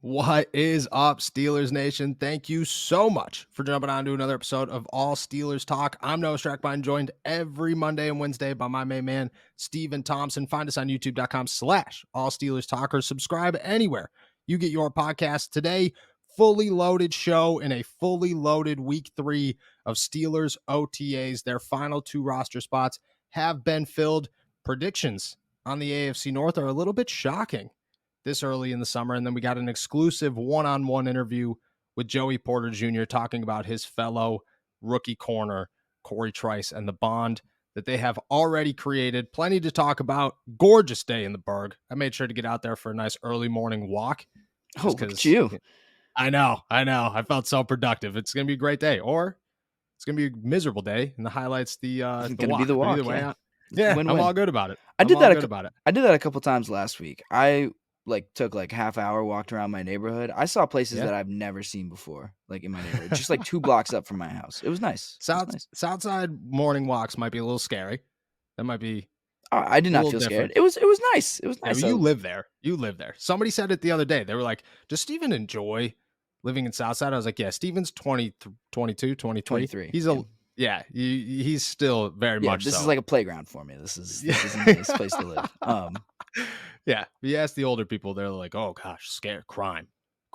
What is up, Steelers Nation? Thank you so much for jumping on to another episode of All Steelers Talk. I'm Noah Strackbine, joined every Monday and Wednesday by my main man, Steven Thompson. Find us on youtube.com/All Steelers Talk or subscribe anywhere you get your podcast. Today, fully loaded show in a fully loaded week 3 of Steelers OTAs. Their final 2 roster spots have been filled. Predictions on the AFC North are a little bit shocking this early in the summer. And then we got an exclusive one-on-one interview with Joey Porter Jr. talking about his fellow rookie corner, Corey Trice, and the bond that they have already created. Plenty to talk about. Gorgeous day in the Berg. I made sure to get out there for a nice early morning walk. Oh, look at you. I know. I felt so productive. It's going to be a great day. Or it's going to be a miserable day, and the highlights the walk. It's going to be the walk, either way, I'm all good about it. I did that a couple times last week. I took half hour, walked around my neighborhood. I saw places that I've never seen before, in my neighborhood, just 2 blocks up from my house. It was nice. Southside morning walks might be a little scary. That might be. I did not feel scared. It was nice. It was nice. Yeah, you live there. Somebody said it the other day. They were like, does Steven enjoy living in Southside? I was like, yeah, Steven's 22, 23. He's still very much this so. is like a playground for me. This is a nice place to live. Yeah, you ask the older people, they're like, oh gosh, scared, crime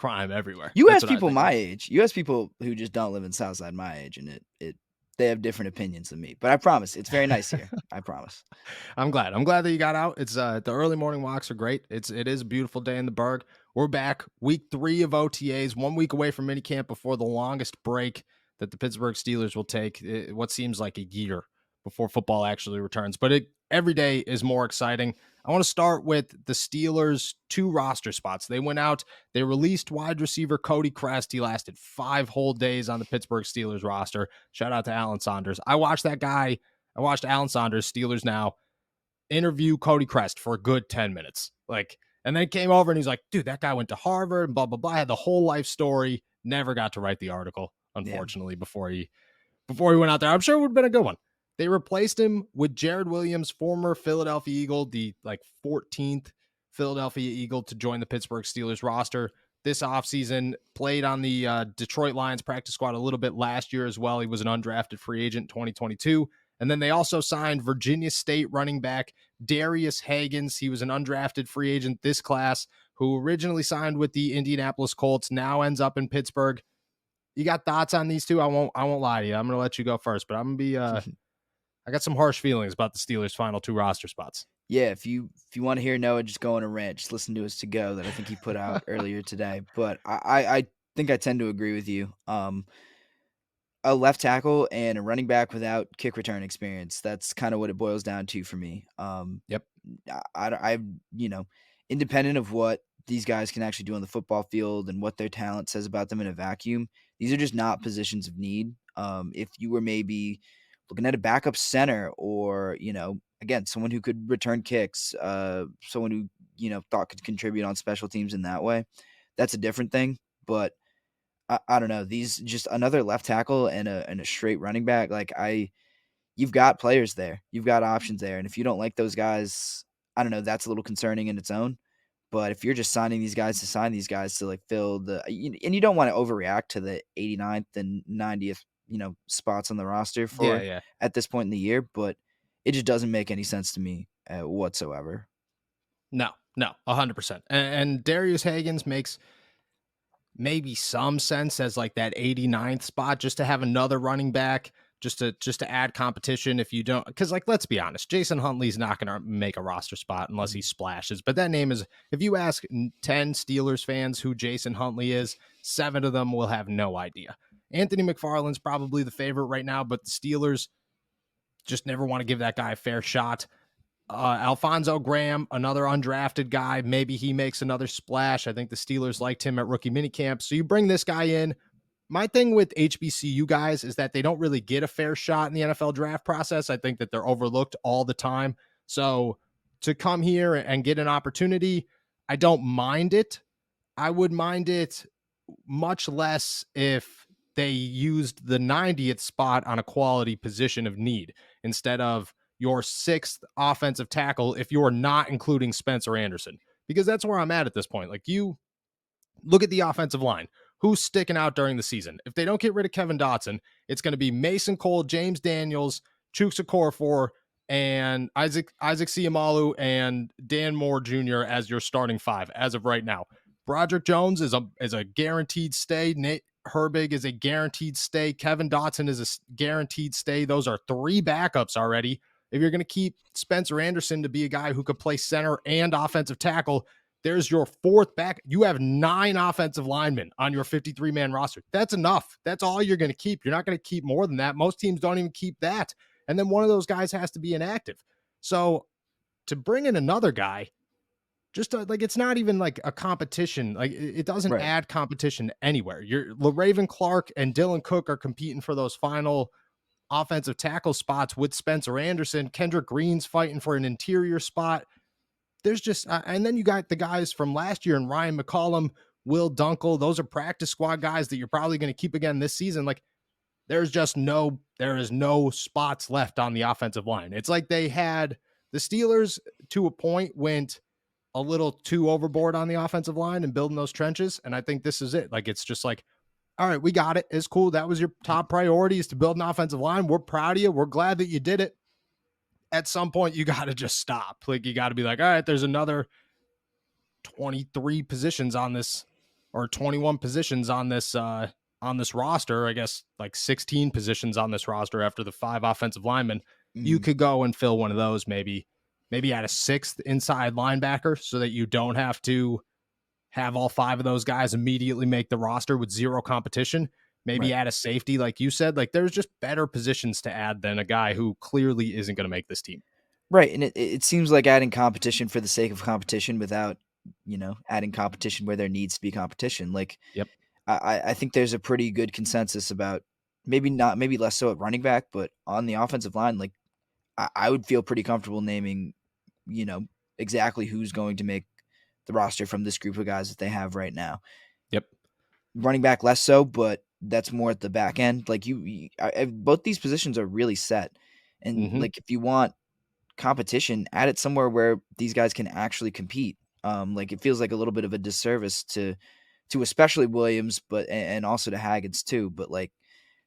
everywhere. You ask people my age. You ask people who just don't live in Southside my age, and they have different opinions than me. But I promise, it's very nice here. I promise. I'm glad that you got out. It's the early morning walks are great. It is a beautiful day in the Berg. We're back, week 3 of OTAs, 1 week away from minicamp before the longest break that the Pittsburgh Steelers will take. What seems like a year before football actually returns. But every day is more exciting. I want to start with the Steelers' 2 roster spots. They went out, they released wide receiver Cody Crest. He lasted 5 whole days on the Pittsburgh Steelers roster. Shout out to Alan Saunders. I watched Alan Saunders, Steelers Now, interview Cody Crest for a good 10 minutes. And then came over and he's like, dude, that guy went to Harvard and blah, blah, blah. Had the whole life story. Never got to write the article, unfortunately, before he went out there. I'm sure it would have been a good one. They replaced him with Jared Williams, former Philadelphia Eagle, the 14th Philadelphia Eagle to join the Pittsburgh Steelers roster this offseason. Played on the Detroit Lions practice squad a little bit last year as well. He was an undrafted free agent in 2022. And then they also signed Virginia State running back Darius Hagens. He was an undrafted free agent this class who originally signed with the Indianapolis Colts, now ends up in Pittsburgh. You got thoughts on these two? I won't lie to you. I'm going to let you go first, but I'm going to be I got some harsh feelings about the Steelers' final 2 roster spots. Yeah, if you want to hear Noah just go on a rant, just listen to his to go that I think he put out earlier today. But I think I tend to agree with you. A left tackle and a running back without kick return experience. That's kind of what it boils down to for me. Yep. I independent of what these guys can actually do on the football field and what their talent says about them in a vacuum, these are just not positions of need. If you were maybe looking at a backup center or, again, someone who could return kicks, someone who, thought could contribute on special teams in that way, that's a different thing. But I don't know. These just another left tackle and a straight running back. You've got players there. You've got options there. And if you don't like those guys, I don't know, that's a little concerning in its own. But if you're just signing these guys to fill the, and you don't want to overreact to the 89th and 90th, spots on the roster for at this point in the year, but it just doesn't make any sense to me whatsoever. No, 100%. And Darius Hagens makes maybe some sense as that 89th spot, just to have another running back, just to add competition. If you don't, because let's be honest, Jason Huntley's not going to make a roster spot unless he splashes. But that name is, if you ask 10 Steelers fans who Jason Huntley is, 7 of them will have no idea. Anthony McFarland's probably the favorite right now, but the Steelers just never want to give that guy a fair shot. Alfonso Graham, another undrafted guy. Maybe he makes another splash. I think the Steelers liked him at rookie minicamp. So you bring this guy in. My thing with HBCU guys is that they don't really get a fair shot in the NFL draft process. I think that they're overlooked all the time. So to come here and get an opportunity, I don't mind it. I would mind it much less if they used the 90th spot on a quality position of need instead of your 6th offensive tackle if you're not including Spencer Anderson, because that's where I'm at this point. look at the offensive line. Who's sticking out during the season? If they don't get rid of Kevin Dotson, it's going to be Mason Cole, James Daniels, Chuks Okorafor, and Isaac Siamalu and Dan Moore Jr. as your starting five as of right now. Broderick Jones is a guaranteed stay. Nate Herbig is a guaranteed stay. Kevin Dotson is a guaranteed stay. Those are three backups already. If you're going to keep Spencer Anderson to be a guy who could play center and offensive tackle, there's your fourth back. You have 9 offensive linemen on your 53-man roster. That's enough. That's all you're going to keep. You're not going to keep more than that. Most teams don't even keep that. And then one of those guys has to be inactive. So to bring in another guy, just like, it's not even like a competition. Like, it doesn't Right. add competition anywhere. Raven Clark and Dylan Cook are competing for those final offensive tackle spots with Spencer Anderson. Kendrick Green's fighting for an interior spot. There's just, and then you got the guys from last year and Ryan McCollum, Will Dunkel. Those are practice squad guys that you're probably going to keep again this season. Like, there is no spots left on the offensive line. It's like they had the Steelers to a point went a little too overboard on the offensive line and building those trenches. And I think this is it. Like, it's just like, all right, we got it. It's cool. That was your top priority, is to build an offensive line. We're proud of you. We're glad that you did it. At some point, you got to just stop. Like, you got to be like, all right, there's another 23 positions on this, or 21 positions on this roster. I guess like 16 positions on this roster after the 5 offensive linemen. You Mhm. could go and fill one of those, maybe add a 6th inside linebacker so that you don't have to have all 5 of those guys immediately make the roster with zero competition. Maybe Right. add a safety, like you said. Like, there's just better positions to add than a guy who clearly isn't going to make this team. Right, and it seems like adding competition for the sake of competition without, adding competition where there needs to be competition. Like, Yep. I think there's a pretty good consensus about, maybe less so at running back, but on the offensive line, like, I would feel pretty comfortable naming, you know, exactly who's going to make the roster from this group of guys that they have right now. Yep. Running back less so, but that's more at the back end. Like, both these positions are really set, and Mm-hmm. like, if you want competition, add it somewhere where these guys can actually compete. Like, it feels like a little bit of a disservice to especially Williams, but and also to Haggins too. But like,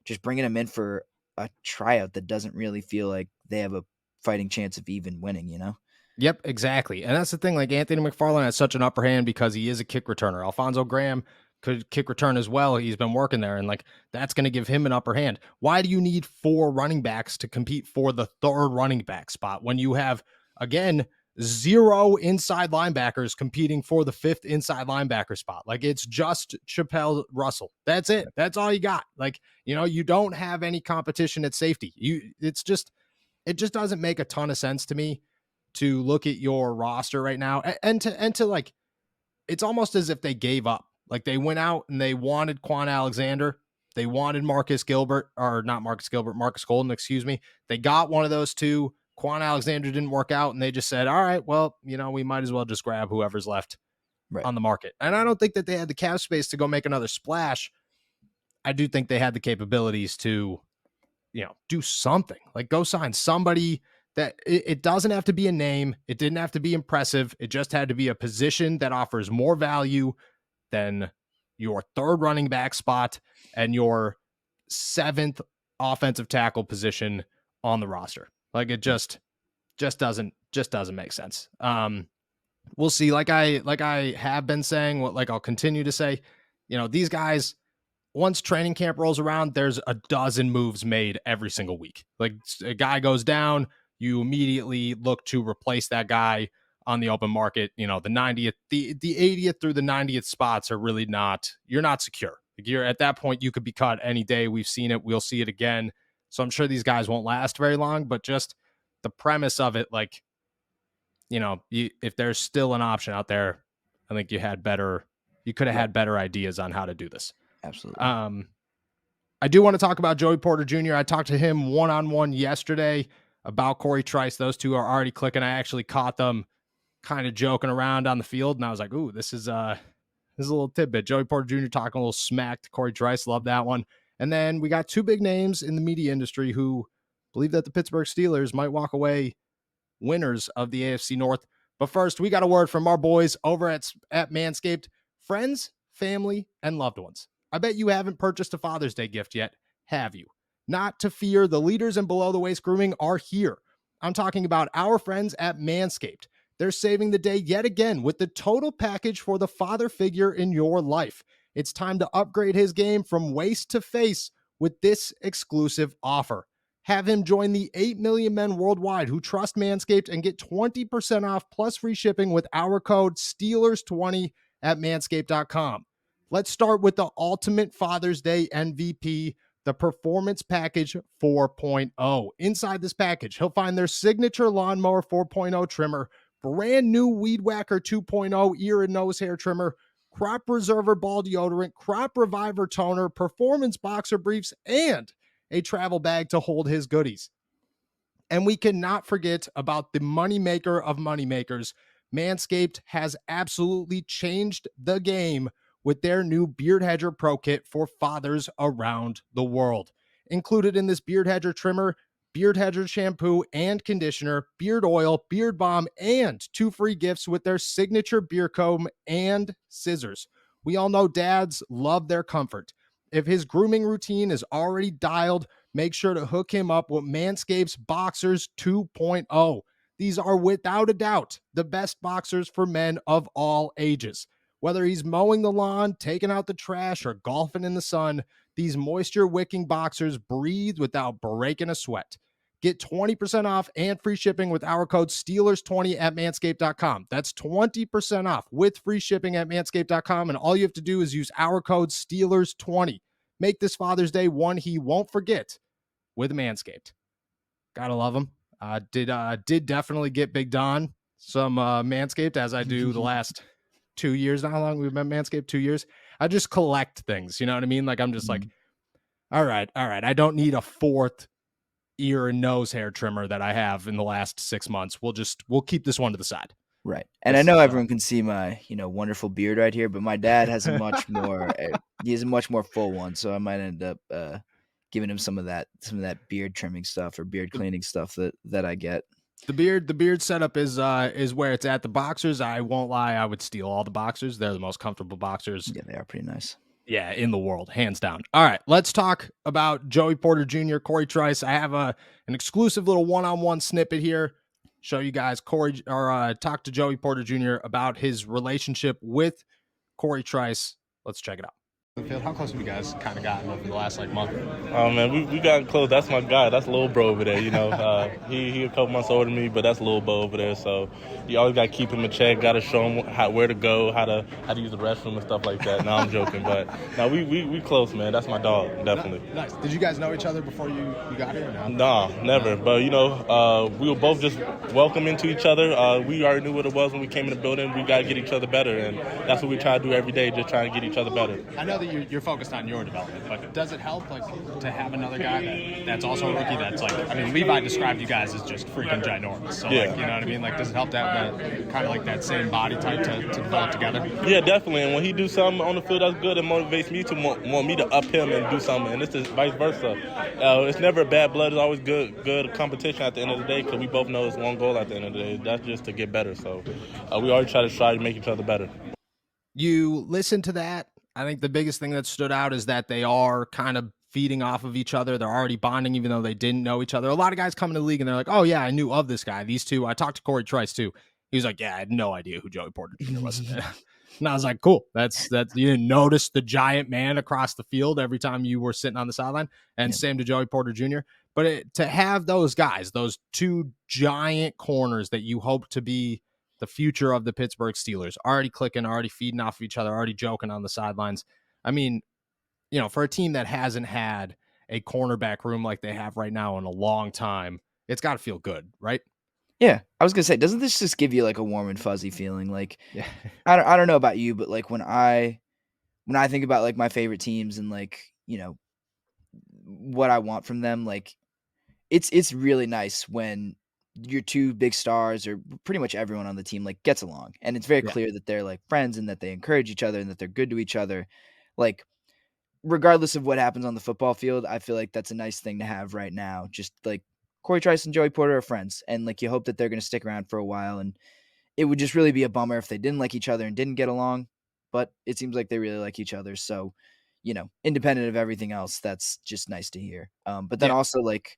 just bringing them in for a tryout that doesn't really feel like they have a fighting chance of even winning. Yep, exactly. And that's the thing. Like, Anthony McFarland has such an upper hand because he is a kick returner. Alfonso Graham could kick return as well. He's been working there, and like, that's going to give him an upper hand. Why do you need 4 running backs to compete for the 3rd running back spot when you have, again, 0 inside linebackers competing for the 5th inside linebacker spot? Like, it's just Chappelle Russell. That's it. That's all you got. Like, you don't have any competition at safety. It just doesn't make a ton of sense to me to look at your roster right now, and to like, it's almost as if they gave up. Like, they went out and they wanted Quan Alexander, they wanted Marcus Gilbert, or not Marcus Gilbert, Marcus Golden, excuse me. They got one of those two. Quan Alexander didn't work out, and they just said, all right, well, we might as well just grab whoever's left Right. on the market. And I don't think that they had the cap space to go make another splash. I do think they had the capabilities to do something. Like, go sign somebody that it doesn't have to be a name. It didn't have to be impressive. It just had to be a position that offers more value than your 3rd running back spot and your 7th offensive tackle position on the roster. Like, it Right. just doesn't make sense. We'll see. Like I have been saying, what, like, I'll continue to say, these guys, once training camp rolls around, there's a dozen moves made every single week. Like, a guy goes down, you immediately look to replace that guy on the open market. The 90th, the 80th through the 90th spots are really you're not secure. Like, you're at that point, you could be cut any day. We've seen it. We'll see it again. So I'm sure these guys won't last very long, but just the premise of it, like, if there's still an option out there, I think you could have Right. had better ideas on how to do this. Absolutely. Um, I do want to talk about Joey Porter Jr. I talked to him one-on-one yesterday about Corey Trice. Those two are already clicking. I actually caught them kind of joking around on the field, and I was like, "Ooh, this is a little tidbit." Joey Porter Jr. talking a little smack to Corey Trice. Love that one. And then we got 2 big names in the media industry who believe that the Pittsburgh Steelers might walk away winners of the AFC North. But first, we got a word from our boys over at Manscaped. Friends, family, and loved ones. I bet you haven't purchased a Father's Day gift yet, have you? Not to fear, the leaders in below the waist grooming are here. I'm talking about our friends at Manscaped. They're saving the day yet again with the total package for the father figure in your life. It's time to upgrade his game from waist to face with this exclusive offer. Have him join the 8 million men worldwide who trust Manscaped and get 20% off plus free shipping with our code Steelers20 at manscaped.com. Let's start with the ultimate Father's Day MVP, the Performance Package 4.0. Inside this package, he'll find their signature Lawnmower 4.0 trimmer, brand new Weed Whacker 2.0 ear and nose hair trimmer, Crop Preserver ball deodorant, Crop Reviver toner, performance boxer briefs, and a travel bag to hold his goodies. And we cannot forget about the moneymaker of moneymakers. Manscaped has absolutely changed the game with their new Beard Hedger Pro Kit for fathers around the world. Included in this Beard Hedger trimmer, Beard Hedger shampoo and conditioner, beard oil, beard balm, and 2 free gifts with their signature beard comb and scissors. We all know dads love their comfort. If his grooming routine is already dialed, make sure to hook him up with Manscaped's Boxers 2.0. These are without a doubt the best boxers for men of all ages. Whether he's mowing the lawn, taking out the trash, or golfing in the sun, these moisture wicking boxers breathe without breaking a sweat. Get 20% off and free shipping with our code Steelers20 at manscaped.com. That's 20% off with free shipping at manscaped.com. And all you have to do is use our code Steelers20. Make this Father's Day one he won't forget with Manscaped. Gotta love him. Did definitely get Big Don some Manscaped, as I do the last 2 years. Not how long we've been Manscaped, 2 years. I just collect things, you know what I mean? Like I'm just like, all right. I don't need a fourth ear and nose hair trimmer that I have in the last 6 months. We'll keep this one to the side. Right. And I This know is everyone can see my, wonderful beard right here, but my dad has a much more he has a much more full one, so I might end up giving him some of that beard trimming stuff or beard cleaning stuff that I get. the beard setup is where it's at. The boxers, I won't lie, I would steal all the boxers. They're the most comfortable boxers, Yeah, they are pretty nice. yeah, in the world, hands down. All right, let's talk about Joey Porter Jr., Corey Trice. I have an exclusive little one-on-one snippet here. Show you guys talk to Joey Porter Jr. about his relationship with Corey Trice. Let's check it out. How close have you guys kind of gotten over the last month? Oh man, we got close. That's my guy. That's Lil Bro over there. He a couple months older than me, but that's Lil Bro over there. So you always got to keep him in check. Got to show him where to go, how to use the restroom and stuff like that. No, I'm joking, but no, we close, man. That's my dog, definitely. Nice. Did you guys know each other before you got here? Or no? Nah, never. But we were both just welcoming to each other. We already knew what it was when we came in the building. We got to get each other better, and that's what we try to do every day. Just trying to get each other better. I know that you're focused on your development, but does it help to have another guy that's also a rookie that's Levi described you guys as just freaking ginormous. So Yeah. you know what I mean? Does it help to have that kind of that same body type to develop together? Yeah, definitely. And when he do something on the field that's good, it motivates me to want me to up him and do something. And it's just vice versa. It's never bad blood. It's always good competition at the end of the day because we both know it's one goal at the end of the day. That's just to get better. So we always try to make each other better. You listen to that. I think the biggest thing that stood out is that they are kind of feeding off of each other. They're already bonding, even though they didn't know each other. A lot of guys come into the league and they're like, oh, yeah, I knew of this guy. These two, I talked to Corey Trice, too. He was like, yeah, I had no idea who Joey Porter Jr. was. And I was like, cool. That's you didn't notice the giant man across the field every time you were sitting on the sideline. And same to Joey Porter Jr. But to have those guys, those two giant corners that you hope to be the future of the Pittsburgh Steelers, already clicking, already feeding off of each other, already joking on the sidelines. I mean, for a team that hasn't had a cornerback room like they have right now in a long time, it's got to feel good, right? Yeah, I was gonna say, doesn't this just give you a warm and fuzzy feeling? Yeah. I don't know about you, but when I think about my favorite teams and what I want from them, it's really nice when your two big stars or pretty much everyone on the team gets along, and it's very Yeah. clear that they're friends and that they encourage each other and that they're good to each other. Like regardless of what happens on the football field, I feel like that's a nice thing to have right now. Just Corey Trice and Joey Porter are friends, and you hope that they're going to stick around for a while. And it would just really be a bummer if they didn't like each other and didn't get along. but it seems like they really like each other. So, independent of everything else, that's just nice to hear. But then Yeah. also, like,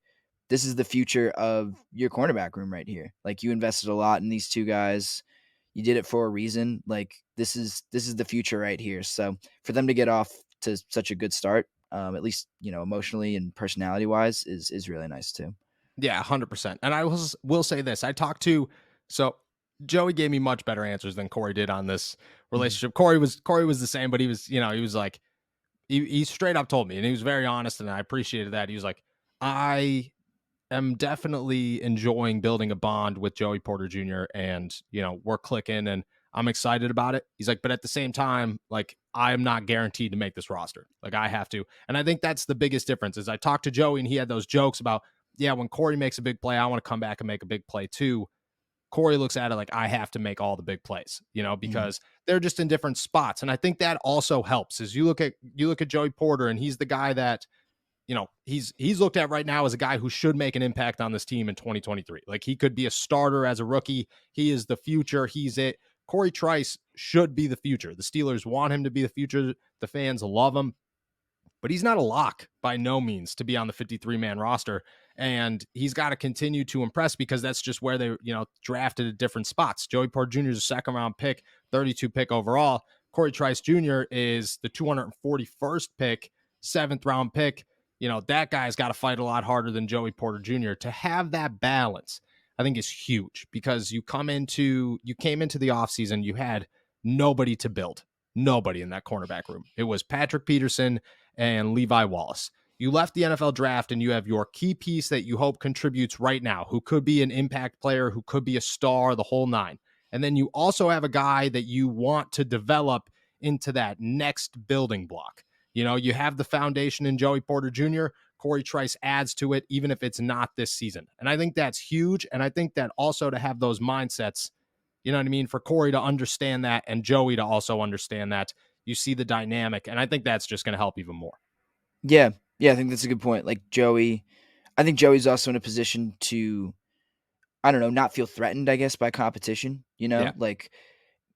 this is the future of your cornerback room right here. Like, you invested a lot in these two guys. You did it for a reason. Like, this is the future right here. So for them to get off to such a good start, at least emotionally and personality wise, is really nice too. Yeah, 100%. And I will say this. So Joey gave me much better answers than Corey did on this Mhm. relationship. Corey was the same, but he was like, he straight up told me, and he was very honest, and I appreciated that. He was like, I am definitely enjoying building a bond with Joey Porter Jr. and, we're clicking and I'm excited about it. He's like, but at the same time, like, I am not guaranteed to make this roster. Like, I have to. And I think that's the biggest difference is I talked to Joey and he had those jokes about, yeah, when Corey makes a big play, I want to come back and make a big play too. Corey looks at it like I have to make all the big plays, Mhm. because they're just in different spots. And I think that also helps is you look at Joey Porter and he's the guy that, he's looked at right now as a guy who should make an impact on this team in 2023. Like, he could be a starter as a rookie. He is the future. He's it. Corey Trice should be the future. The Steelers want him to be the future. The fans love him, but he's not a lock by no means to be on the 53-man roster. And he's got to continue to impress because that's just where they, drafted at different spots. Joey Porter Jr. is a second round pick, 32 pick overall. Corey Trice Jr. is the 241st pick, seventh round pick. That guy's got to fight a lot harder than Joey Porter Jr. To have that balance, I think is huge because you came into the offseason, you had nobody to build, nobody in that cornerback room. It was Patrick Peterson and Levi Wallace. You left the NFL draft and you have your key piece that you hope contributes right now, who could be an impact player, who could be a star, the whole nine. And then you also have a guy that you want to develop into that next building block. You have the foundation in Joey Porter Jr. Corey Trice adds to it, even if it's not this season. And I think that's huge. And I think that also to have those mindsets, you know what I mean, for Corey to understand that and Joey to also understand that, you see the dynamic. And I think that's just going to help even more. Yeah, yeah, I think that's a good point. Like I think Joey's also in a position to, I don't know, not feel threatened, I guess, by competition. Yeah. Like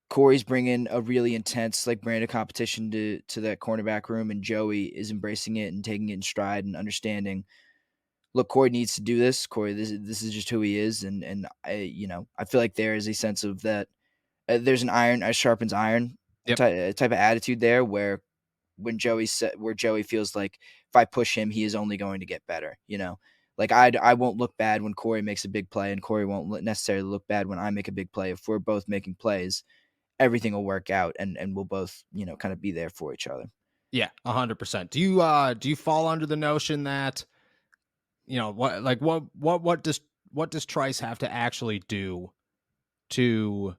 Corey's bringing a really intense, like, brand of competition to that cornerback room, and Joey is embracing it and taking it in stride and understanding. Look, Corey needs to do this. Corey, this is just who he is, and I feel like there is a sense of that. There's an iron as sharpens iron Yep. type of attitude there, where where Joey feels like if I push him, he is only going to get better. Like I won't look bad when Corey makes a big play, and Corey won't necessarily look bad when I make a big play. If we're both making plays, everything will work out, and we'll both kind of be there for each other. Yeah, 100%. Do you fall under the notion that, what does Trice have to actually do to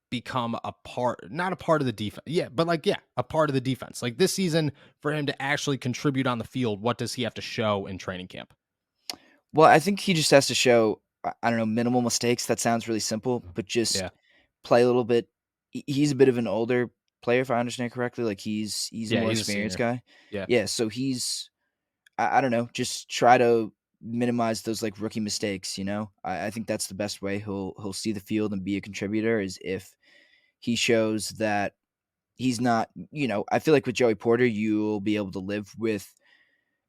become a part, not a part of the defense? Yeah, but like, yeah, a part of the defense. Like this season, for him to actually contribute on the field, what does he have to show in training camp? Well, I think he just has to show, I don't know, minimal mistakes. That sounds really simple, but just Yeah. play a little bit. He's a bit of an older player, if I understand correctly. Like he's a Yeah, more he's a experienced senior. guy. Yeah. Yeah, so I don't know, just try to minimize those like rookie mistakes. I think that's the best way he'll see the field and be a contributor is if he shows that he's not. I feel like with Joey Porter, you'll be able to live with.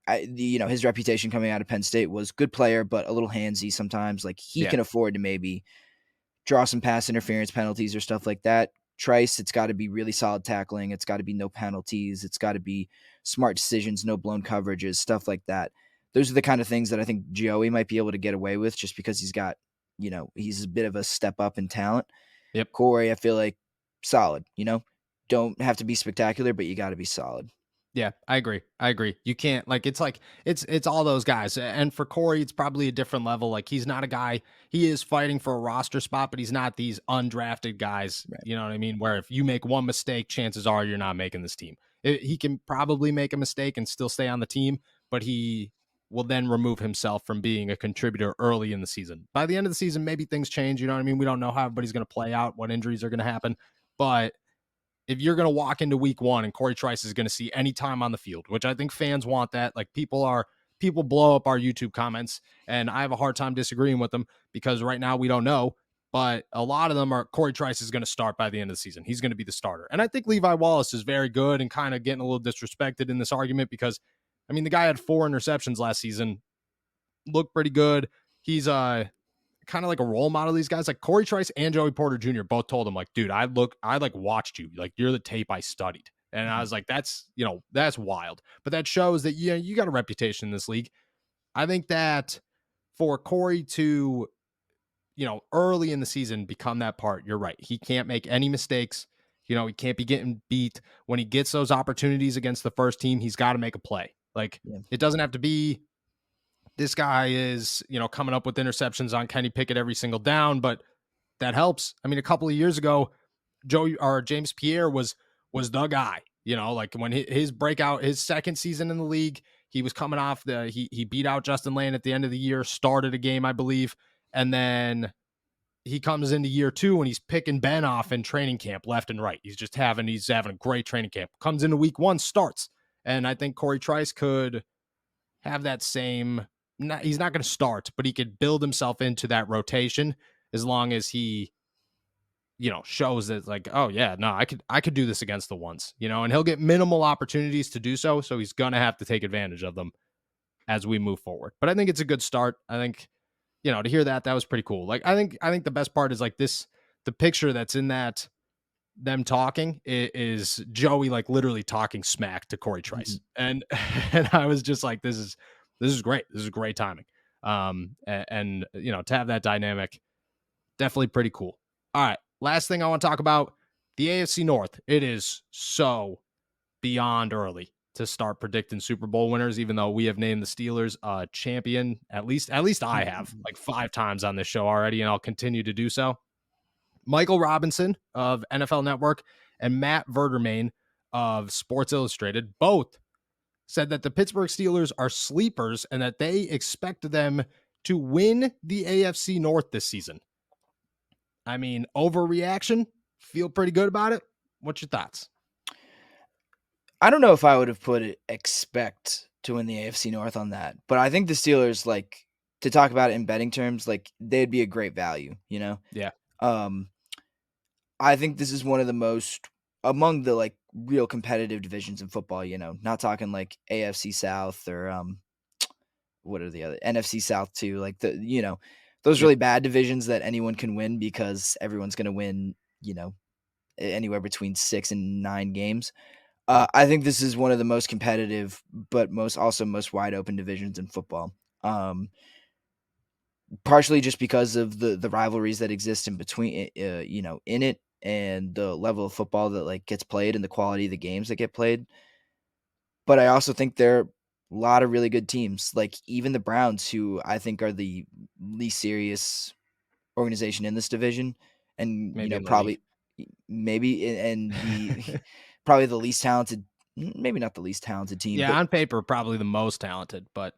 His reputation coming out of Penn State was good player, but a little handsy sometimes. Like he Yeah. can afford to maybe draw some pass interference penalties or stuff like that. Trice, it's got to be really solid tackling. It's got to be no penalties. It's got to be smart decisions, no blown coverages, stuff like that. Those are the kind of things that I think Joey might be able to get away with just because he's a bit of a step up in talent. Yep. Corey, I feel like solid, don't have to be spectacular, but you got to be solid. Yeah, I agree. I agree. You can't it's all those guys. And for Corey, it's probably a different level. Like he's not a guy, he is fighting for a roster spot, but he's not these undrafted guys. Right. You know what I mean? Where if you make one mistake, chances are you're not making this team. He can probably make a mistake and still stay on the team, but he will then remove himself from being a contributor early in the season. By the end of the season, maybe things change. You know what I mean? We don't know how everybody's going to play out, what injuries are going to happen, but if you're going to walk into week one and Corey Trice is going to see any time on the field, which I think fans want that, like people blow up our YouTube comments and I have a hard time disagreeing with them because right now we don't know. but a lot of them are Corey Trice is going to start by the end of the season. He's going to be the starter. And I think Levi Wallace is very good and kind of getting a little disrespected in this argument because, I mean, the guy had 4 interceptions last season, looked pretty good. He's kind of like a role model of these guys. Like Corey Trice and Joey Porter Jr. both told him, like, dude, I like watched you. Like, you're the tape I studied. And I was like, that's wild. But that shows that, you got a reputation in this league. I think that for Corey to, early in the season become that part, you're right. He can't make any mistakes. He can't be getting beat. When he gets those opportunities against the first team, he's got to make a play. Like, it doesn't have to be this guy is, coming up with interceptions on Kenny Pickett every single down, but that helps. I mean, a couple of years ago, James Pierre was the guy, like when his breakout, his second season in the league, he was coming off he beat out Justin Lane at the end of the year, started a game, I believe. And then he comes into year 2 and he's picking Ben off in training camp left and right. He's having a great training camp. Comes into week 1, starts. And I think Corey Trice could have that same, he's not going to start, but he could build himself into that rotation as long as he, shows that like, oh yeah, no, I could do this against the ones, and he'll get minimal opportunities to do so. So he's going to have to take advantage of them as we move forward. But I think it's a good start. I think, to hear that was pretty cool. Like, I think the best part is like the picture that's in that, them talking is Joey like literally talking smack to Corey Trice. And I was just like, this is great. This is great timing. And to have that dynamic, definitely pretty cool. All right. Last thing I want to talk about, the AFC North. It is so beyond early to start predicting Super Bowl winners, even though we have named the Steelers champion. At least I have like 5 times on this show already, and I'll continue to do so. Michael Robinson of NFL Network and Matt Verdermain of Sports Illustrated both said that the Pittsburgh Steelers are sleepers and that they expect them to win the AFC North this season. I mean, overreaction, feel pretty good about it. What's your thoughts? I don't know if I would have put it expect to win the AFC North on that, but I think the Steelers, like, to talk about it in betting terms, like, they'd be a great value, Yeah. I think this is one of the most, among the, like, real competitive divisions in football, not talking like AFC South or what are the other NFC South too, like those really bad divisions that anyone can win because everyone's going to win, anywhere between 6 and 9 games. I think this is one of the most competitive, but most wide open divisions in football. Partially just because of the rivalries that exist in between, in it, and the level of football that like gets played and the quality of the games that get played. But I also think there are a lot of really good teams, like even the Browns, who I think are the least serious organization in this division, and Maybe in the league. probably and the probably the least talented, maybe not the least talented team. Yeah, But on paper, probably the most talented, but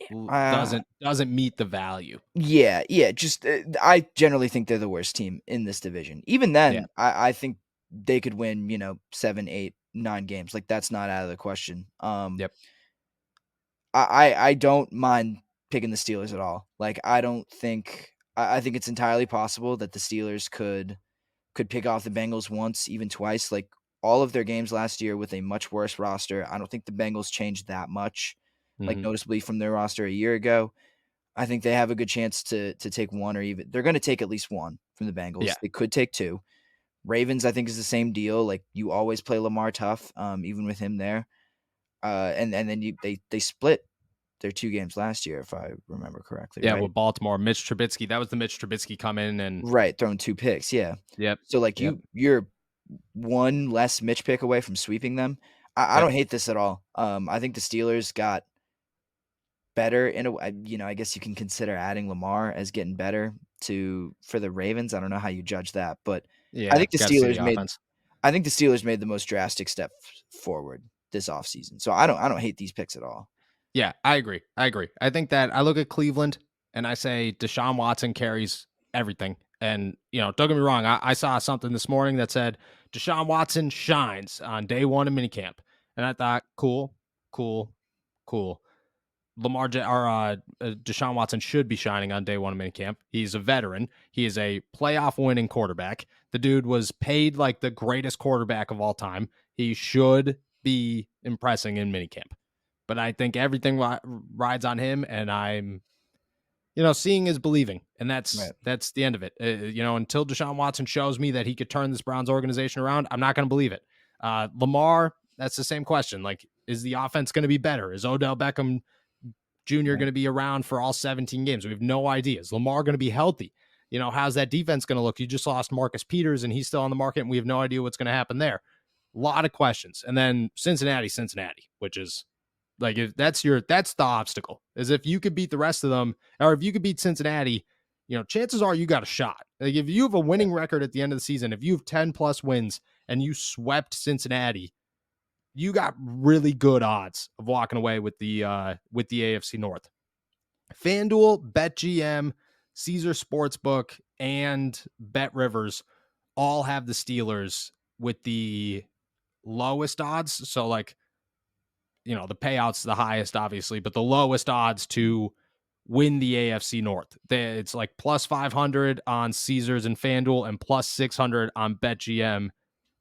doesn't meet the value. Yeah. Just I generally think they're the worst team in this division. Even then, Yeah. I think they could win, 7, 8, 9 games. Like that's not out of the question. Yep. I don't mind picking the Steelers at all. Like I don't think I think it's entirely possible that the Steelers could pick off the Bengals once, even twice. Like all of their games last year with a much worse roster. I don't think the Bengals changed that much, like noticeably from their roster a year ago. I think they have a good chance to take one, or even they're going to take at least one from the Bengals. Yeah. They could take 2. Ravens, I think, is the same deal. Like you always play Lamar tough, even with him there. And then they split their 2 games last year, if I remember correctly. Yeah, Right, with Baltimore, Mitch Trubisky. That was the Mitch Trubisky come in and right, throwing 2 picks. Yeah. yep. So like Yep. you're one less Mitch pick away from sweeping them. I Yep. don't hate this at all. I think the Steelers got better in a, I guess you can consider adding Lamar as getting better for the Ravens. I don't know how you judge that, but Yeah, got to see the offense. I think the Steelers made the most drastic step forward this offseason. So I don't hate these picks at all. Yeah, I agree. I think that I look at Cleveland and I say Deshaun Watson carries everything. And, don't get me wrong. I saw something this morning that said Deshaun Watson shines on day 1 of minicamp. And I thought, cool. Deshaun Watson should be shining on day one of minicamp. He's a veteran. He is a playoff winning quarterback. The dude was paid like the greatest quarterback of all time. He should be impressing in minicamp. But I think everything rides on him, and I'm, seeing is believing, and that's the end of it. Until Deshaun Watson shows me that he could turn this Browns organization around, I'm not going to believe it. Lamar, that's the same question. Like, is the offense going to be better? Is Odell Beckham Jr. going to be around for all 17 games? We have no idea. Is Lamar going to be healthy? How's that defense going to look? You just lost Marcus Peters, and he's still on the market, and we have no idea what's going to happen there. A lot of questions. And then Cincinnati, which is like, if that's the obstacle, is if you could beat the rest of them, or if you could beat Cincinnati, chances are you got a shot. Like, if you have a winning record at the end of the season, if you have 10 plus wins and you swept Cincinnati, you got really good odds of walking away with the AFC North. FanDuel, BetGM, Caesar Sportsbook, and Bet Rivers all have the Steelers with the lowest odds. So, like, the payout's the highest, obviously, but the lowest odds to win the AFC North. It's like plus 500 on Caesars and FanDuel, and plus 600 on BetGM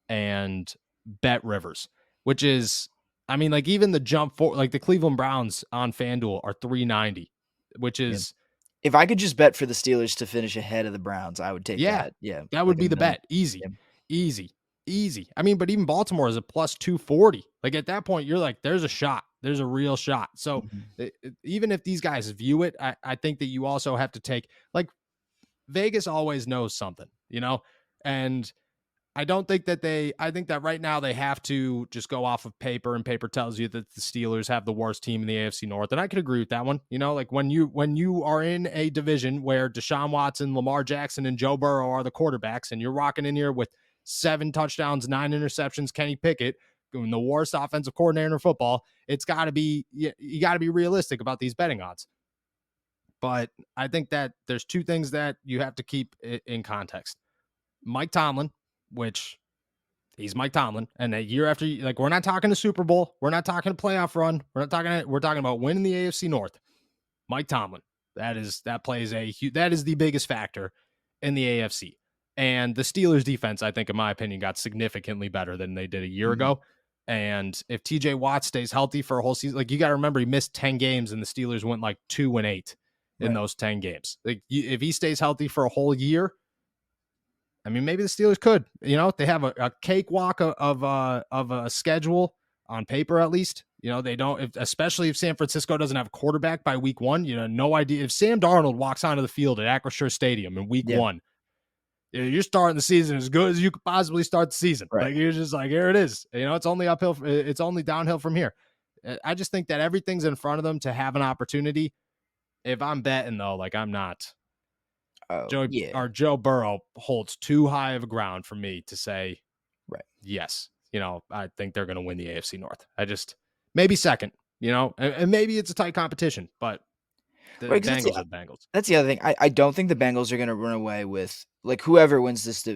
and Bet Rivers, which is, I mean, like, even the jump for, like, the Cleveland Browns on FanDuel are 390, which is, if I could just bet for the Steelers to finish ahead of the Browns, I would take that. Yeah, that would be the bet. Easy. I mean, but even Baltimore is a plus 240. Like, at that point, you're like, there's a shot. There's a real shot. So even if these guys view it, I think that you also have to take, like, Vegas always knows something, and I don't think that I think that right now they have to just go off of paper, and paper tells you that the Steelers have the worst team in the AFC North. And I could agree with that one. Like, when you are in a division where Deshaun Watson, Lamar Jackson, and Joe Burrow are the quarterbacks, and you're rocking in here with 7 touchdowns, 9 interceptions, Kenny Pickett, the worst offensive coordinator in football, it's got to be, you got to be realistic about these betting odds. But I think that there's 2 things that you have to keep in context. Mike Tomlin, which he's Mike Tomlin, and a year after, like, we're not talking a Super Bowl, we're not talking a playoff run, we're talking about winning the AFC North. Mike Tomlin, that is the biggest factor in the AFC. And the Steelers defense, I think, in my opinion, got significantly better than they did a year ago. And if TJ Watt stays healthy for a whole season, like, you got to remember, he missed 10 games and the Steelers went like 2-8 in those 10 games. Like, if he stays healthy for a whole year, I mean, maybe the Steelers could, they have a cakewalk of a schedule on paper, at least. They don't, especially if San Francisco doesn't have a quarterback by week 1, no idea. If Sam Darnold walks onto the field at Acrisure Stadium in week 1, you're starting the season as good as you could possibly start the season. Right. Like, you're just like, here it is. It's only uphill. It's only downhill from here. I just think that everything's in front of them to have an opportunity. If I'm betting, though, like, I'm not. Joe Burrow holds too high of a ground for me to say, yes, I think they're going to win the AFC North. Maybe second, and maybe it's a tight competition, but the Bengals are the Bengals. That's the other thing. I don't think the Bengals are going to run away with, like, whoever wins this.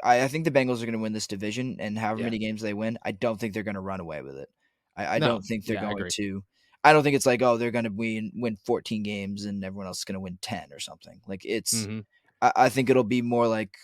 I think the Bengals are going to win this division, and however many games they win, I don't think they're going to run away with it. I don't think they're going to. I don't think it's like, oh, they're going to win 14 games and everyone else is going to win 10 or something. Like, it's, I think it'll be more like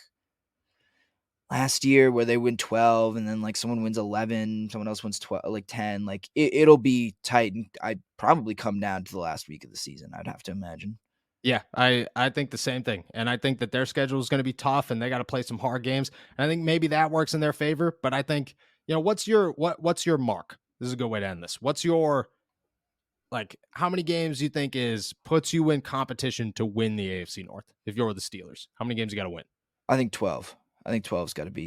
last year where they win 12 and then, like, someone wins 11, someone else wins 12, like 10. Like, it'll be tight, and I'd probably come down to the last week of the season, I'd have to imagine. Yeah, I think the same thing. And I think that their schedule is going to be tough, and they got to play some hard games. And I think maybe that works in their favor. But I think, what's your mark? This is a good way to end this. What's your, like, how many games do you think puts you in competition to win the AFC North if you're the Steelers? How many games you got to win? I think 12. I think 12's got to be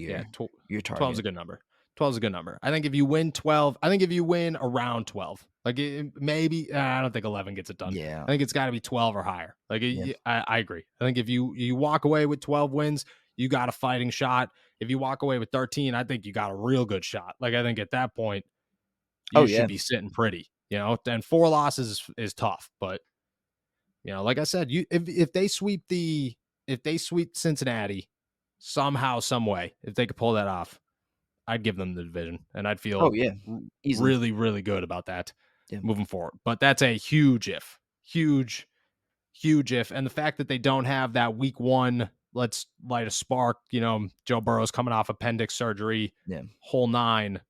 your target. 12's a good number. 12's a good number. I think if you win 12, I think if you win around 12, like, maybe, I don't think 11 gets it done. Yeah. I think it's got to be 12 or higher. Like, I agree. I think if you walk away with 12 wins, you got a fighting shot. If you walk away with 13, I think you got a real good shot. Like, I think at that point, you should be sitting pretty. And 4 losses is tough, but like I said, if they sweep Cincinnati somehow, some way, if they could pull that off, I'd give them the division, and I'd feel easily, really, really good about that. moving forward. But that's a huge if. Huge if. And the fact that they don't have that week 1, let's light a spark, Joe Burrow's coming off appendix surgery, whole 9,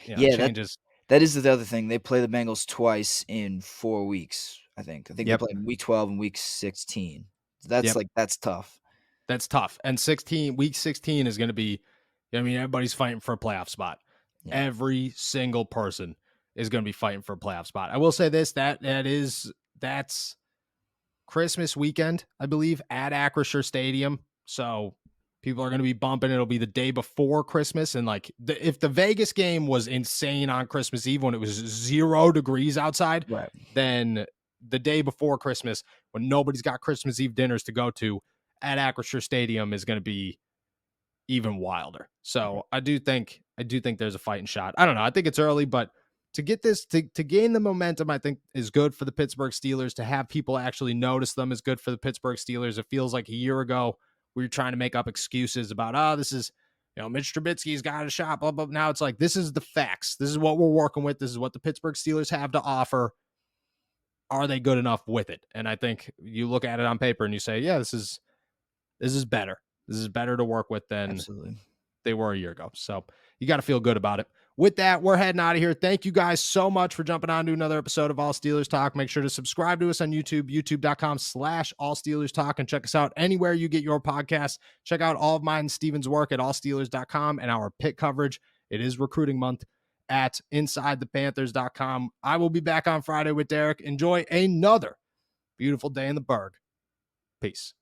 changes. That is the other thing. They play the Bengals twice in 4 weeks, I think. They play in week 12 and week 16. That's that's tough. That's tough. And week 16 is going to be, everybody's fighting for a playoff spot. Yeah. Every single person is going to be fighting for a playoff spot. I will say this, that's Christmas weekend, I believe, at Acrisure Stadium. So people are going to be bumping. It'll be the day before Christmas. And if the Vegas game was insane on Christmas Eve when it was 0 degrees outside, then the day before Christmas, when nobody's got Christmas Eve dinners to go to at Acrisure Stadium, is going to be even wilder. So I do think there's a fighting shot. I don't know. I think it's early, but to get this, to gain the momentum, I think is good for the Pittsburgh Steelers. To have people actually notice them is good for the Pittsburgh Steelers. It feels like a year ago we were trying to make up excuses about, this is, Mitch Trubisky's got a shot, blah, blah. Now it's like, this is the facts. This is what we're working with. This is what the Pittsburgh Steelers have to offer. Are they good enough with it? And I think you look at it on paper and you say, yeah, this is better. This is better to work with than they were a year ago. So you got to feel good about it. With that, we're heading out of here. Thank you guys so much for jumping on to another episode of All Steelers Talk. Make sure to subscribe to us on YouTube, youtube.com/All Steelers Talk, and check us out anywhere you get your podcasts. Check out all of mine and Steven's work at allsteelers.com and our pit coverage. It is recruiting month at InsideThePanthers.com. I will be back on Friday with Derek. Enjoy another beautiful day in the Burgh. Peace.